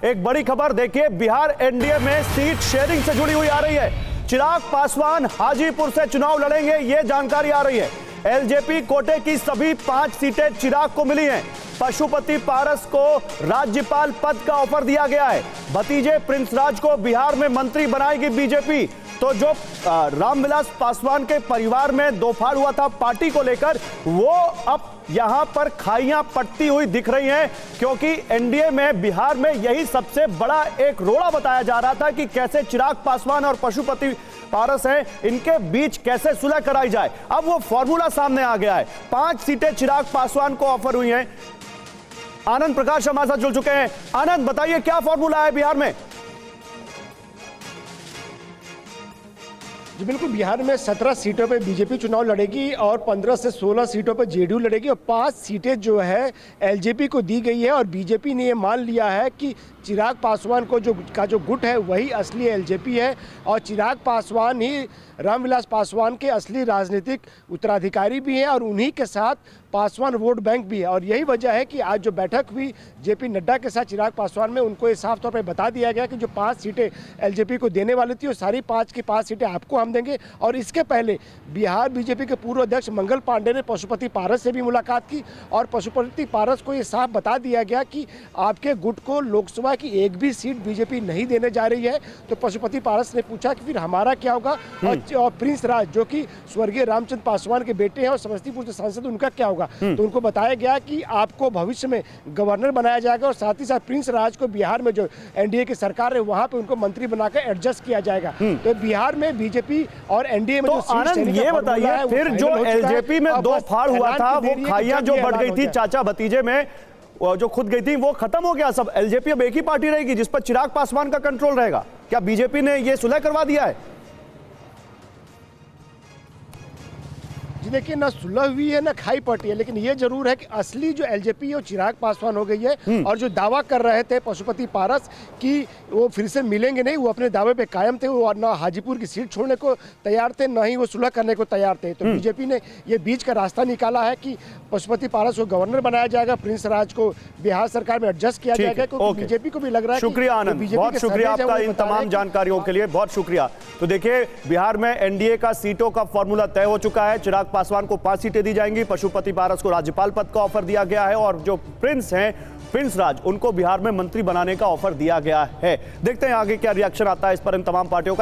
एक बड़ी खबर देखिए, बिहार एनडीए में सीट शेयरिंग से जुड़ी हुई आ रही है। चिराग पासवान हाजीपुर से चुनाव लड़ेंगे, यह जानकारी आ रही है। एलजेपी कोटे की सभी 5 सीटें चिराग को मिली हैं। पशुपति पारस को राज्यपाल पद का ऑफर दिया गया है। भतीजे प्रिंस राज को बिहार में मंत्री बनाएगी बीजेपी। तो जो रामविलास पासवान के परिवार में दोफाड़ हुआ था पार्टी को लेकर, वो अब यहां पर खाइयां पटती हुई दिख रही हैं, क्योंकि एनडीए में बिहार में यही सबसे बड़ा एक रोड़ा बताया जा रहा था कि कैसे चिराग पासवान और पशुपति पारस हैं, इनके बीच कैसे सुलह कराई जाए। अब वो फॉर्मूला सामने आ गया है। 5 सीटें चिराग पासवान को ऑफर हुई हैं। आनंद प्रकाश हमारे साथ जुड़ चुके हैं। आनंद, बताइए क्या फॉर्मूला है बिहार में? जी बिल्कुल, बिहार में 17 सीटों पे बीजेपी चुनाव लड़ेगी और 15 से 16 सीटों पर जेडीयू लड़ेगी और 5 सीटें जो है एलजेपी को दी गई है। और बीजेपी ने ये मान लिया है कि चिराग पासवान को जो गुट है वही असली एलजेपी है और चिराग पासवान ही रामविलास पासवान के असली राजनीतिक उत्तराधिकारी भी हैं और उन्हीं के साथ पासवान वोट बैंक भी है। और यही वजह है कि आज जो बैठक हुई जेपी नड्डा के साथ चिराग पासवान में, उनको ये साफ तौर पर बता दिया गया कि जो 5 सीटें एलजेपी को देने वाली थी वो सारी 5 की 5 सीटें आपको हम देंगे। और इसके पहले बिहार बीजेपी के पूर्व अध्यक्ष मंगल पांडे ने पशुपति पारस से भी मुलाकात की और पशुपति पारस को ये साफ बता दिया गया कि आपके गुट को लोकसभा की एक भी सीट बीजेपी नहीं देने जा रही है। तो पशुपति पारस ने पूछा कि फिर हमारा क्या होगा, और प्रिंस राज जो कि स्वर्गीय रामचंद्र पासवान के बेटे हैं और समस्तीपुर के सांसद, उनका क्या होगा। तो उनको बताया गया कि आपको भविष्य में गवर्नर बनाया जाएगा और साथ ही साथ प्रिंस राज को बिहार में जो एनडीए की सरकार है वहां पे उनको मंत्री बनाकर एडजस्ट किया जाएगा। तो बिहार में बीजेपी और एनडीए में तो आनंद ये बताइए, फिर जो एलजेपी में दो फाड़ हुआ था, वो खाइयां जो बढ़ गई थी चाचा भतीजे में, जो खुद गई थी, वो खत्म हो गया सब। एलजेपी अब एक ही पार्टी रहेगी जिस पर चिराग पासवान का कंट्रोल रहेगा। क्या बीजेपी ने ये सुलह करवा दिया है? जी देखिए, ना सुलह हुई है ना खाई पटी है, लेकिन ये जरूर है कि असली जो एलजेपी है वो चिराग पासवान हो गई है। और जो दावा कर रहे थे पशुपति पारस कि वो फिर से मिलेंगे नहीं, वो अपने दावे पे कायम थे। वो ना हाजीपुर की सीट छोड़ने को तैयार थे, ना ही वो सुलह करने को तैयार थे। तो बीजेपी ने ये बीच का रास्ता निकाला है कि पशुपति पारस को गवर्नर बनाया जाएगा, प्रिंस राज को बिहार सरकार में एडजस्ट किया जाएगा, क्योंकि बीजेपी को भी लग रहा है। शुक्रिया आनंद, बहुत शुक्रिया आपका इन तमाम जानकारियों के लिए, बहुत शुक्रिया। तो देखिए, बिहार में एनडीए का सीटों का फॉर्मूला तय हो चुका है। चिराग पासवान को 5 सीटें दी जाएंगी, पशुपति पारस को राज्यपाल पद का ऑफर दिया गया है और जो प्रिंस हैं, प्रिंस राज, उनको बिहार में मंत्री बनाने का ऑफर दिया गया है। देखते हैं आगे क्या रिएक्शन आता है इस पर इन तमाम पार्टियों का।